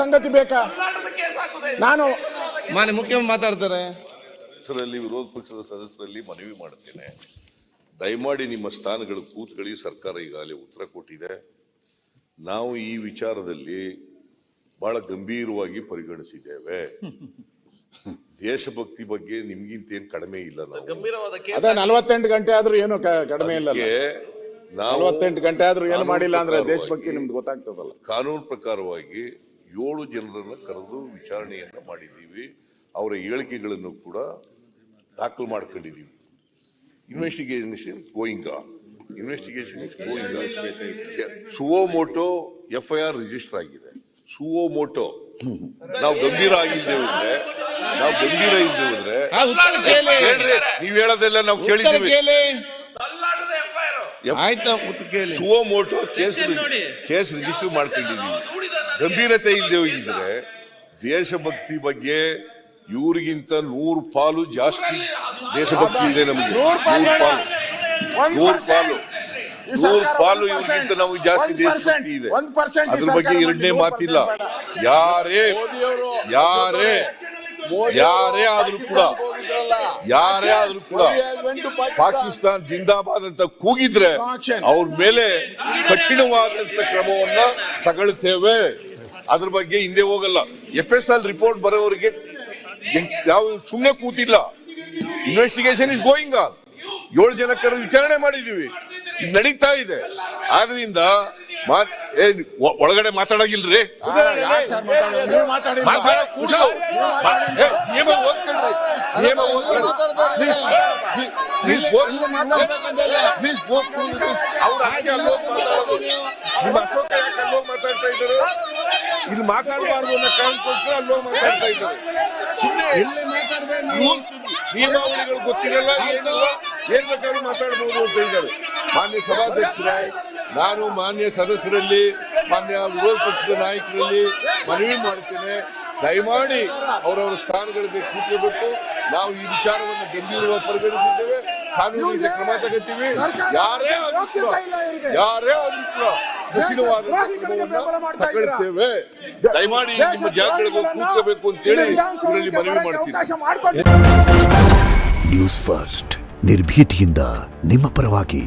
ಸಂಗತಿ ಬೇಕಾ? ನಾನು ಮಾನ್ಯ ಮುಖ್ಯಮಂತ್ರಿ ಮಾತಾಡ್ತಾರೆ. ಸರಲ್ಲಿ ವಿರೋಧ ಪಕ್ಷದ ಸದಸ್ಯರಲ್ಲಿ ಮನವಿ ಮಾಡುತ್ತೇನೆ, ದಯಮಾಡಿ ನಿಮ್ಮ ಸ್ಥಾನಗಳು ಕೂತ್ಕೊಳ್ಳಿ. ಸರ್ಕಾರ ಈಗಾಗಲೇ ಉತ್ತರ ಕೊಟ್ಟಿದೆ. ನಾವು ಈ ವಿಚಾರದಲ್ಲಿ ಬಹಳ ಗಂಭೀರವಾಗಿ ಪರಿಗಣಿಸಿದ್ದೇವೆ. ದೇಶಭಕ್ತಿ ಬಗ್ಗೆ ನಿಮ್ಗಿಂತ ಏನ್ ಕಡಿಮೆ ಇಲ್ಲ. ನಾವು ಅದೇ 48 ಗಂಟೆ ಆದ್ರೂ ಏನು ಕಡಿಮೆ ಇಲ್ಲ. ನಾವು 48 ಗಂಟೆ ಆದ್ರೂ ಏನು ಮಾಡಿಲ್ಲ ಅಂದ್ರೆ ದೇಶಭಕ್ತಿ ನಿಮ್ದು ಗೊತ್ತಾಗ್ತದಲ್ಲ. ಕಾನೂನು ಪ್ರಕಾರವಾಗಿ 7 ಜನರನ್ನ ಕರೆದು ವಿಚಾರಣೆಯನ್ನ ಮಾಡಿದ್ದೀವಿ. ಅವರ ಹೇಳಿಕೆಗಳನ್ನು ಕೂಡ ದಾಖಲು ಮಾಡ್ಕೊಂಡಿದ್ದೀವಿ. Investigation going on. Suo motu FIR register ಆಗಿದೆ. ಸುವೋಮೋಟೋ ನಾವು ಗಂಭೀರ ಆಗಿದ್ದೇವೆ ನೀವ್ ಹೇಳೋದೆಲ್ಲ ನಾವು ಕೇಳಿದ್ದೀವಿ. ಸುವೋಮೋಟೋ ಕೇಸ್ ರಿಜಿಸ್ಟರ್ ಮಾಡ್ಕೊಂಡಿದ್ದೀವಿ. ಗಂಭೀರತೆ ಇಲ್ಲದೆ ಹೋಗಿದ್ರೆ ದೇಶಭಕ್ತಿ ಬಗ್ಗೆ ಇವ್ರಿಗಿಂತ 100 ಪಾಲು ಜಾಸ್ತಿ ದೇಶಭಕ್ತಿ ಇದೆ ನಮಗೆ. 100 ಪಾಲು ಇವ್ರಿಗಿಂತ ನಮಗೆ ಜಾಸ್ತಿ ದೇಶಭಕ್ತಿ ಇದೆ. ಅದ್ರ ಬಗ್ಗೆ ಎರಡನೇ ಮಾತಿಲ್ಲ. ಯಾರೇ ಆದ್ರೂ ಕೂಡ ಪಾಕಿಸ್ತಾನ ಜಿಂದಾಬಾದ್ ಅಂತ ಕೂಗಿದ್ರೆ ಅವ್ರ ಮೇಲೆ ಕಠಿಣವಾದಂತ ಕ್ರಮವನ್ನ ತಗೊಳ್ತೇವೆ. ಅದ್ರ ಬಗ್ಗೆ ಹಿಂದೆ ಹೋಗಲ್ಲ. FSL ರಿಪೋರ್ಟ್ ಬರೋವರಿಗೆ ಯಾವ ಸುಮ್ಮನೆ ಕೂತಿಲ್ಲ. Investigation is going on. 7 ಜನ ಕರೆದು ವಿಚಾರಣೆ ಮಾಡಿದೀವಿ. ಇದು ನಡೀತಾ ಇದೆ. ಆದ್ರಿಂದ ಒಳಗಡೆ ಮಾತಾಡೋಗಿಲ್ರಿ. ಇಲ್ಲಿ ಮಾತಾಡಬಾರ್ದು ಅನ್ನೋ ಕಾರಣಕ್ಕೋಸ್ಕರ ಅಲ್ಲೋ ಮಾತಾಡ್ತಾ ಇದ್ದಾರೆ. ನಿಯಮಾವಳಿಗಳು ಗೊತ್ತಿರಲ್ಲ, ಏನಿಲ್ಲ, ಏನ್ ಬೇಕಾದ್ರೂ ಮಾತಾಡಬಹುದು ಅಂತ ಹೇಳಿದ್ದಾರೆ. ಮಾನ್ಯ ಸಭಾಧ್ಯಕ್ಷರೇ, ನಾನು ಮಾನ್ಯ ಸದಸ್ಯರಲ್ಲಿ, ಮಾನ್ಯ ವಿರೋಧ ಪಕ್ಷದ ನಾಯಕರಲ್ಲಿ ಮನವಿ ಮಾಡ್ತೇನೆ, ದಯಮಾಡಿ ಅವರವರ ಸ್ಥಾನಗಳಿಗೆ ಕೂತ್ಕೋಬೇಕು. ನಾವು ಈ ವಿಚಾರವನ್ನು ಗಂಭೀರವಾಗಿ ಪರಿಗಣಿಸಿದ್ದೇವೆ. ಕಾನೂನಿಗೆ ಕ್ರಮ ತಗೋತೀವಿ. ಯಾರೇ ಆದ್ರೂ ಕೂಡ ಕಠಿಣವಾದ ತಗೊಳ್ತೇವೆ. ದಯಮಾಡಿ ನಿಮ್ಮ ಜಾಗಗಳಿಗೆ ಕೂತ್ಕೋಬೇಕು ಅಂತೇಳಿ ಇವರಲ್ಲಿ ಮನವಿ ಮಾಡ್ತೀನಿ. ನ್ಯೂಸ್ ಫಸ್ಟ್ ನಿರ್ಭೀತಿಯಿಂದ ನಿಮ್ಮ ಪರವಾಗಿ.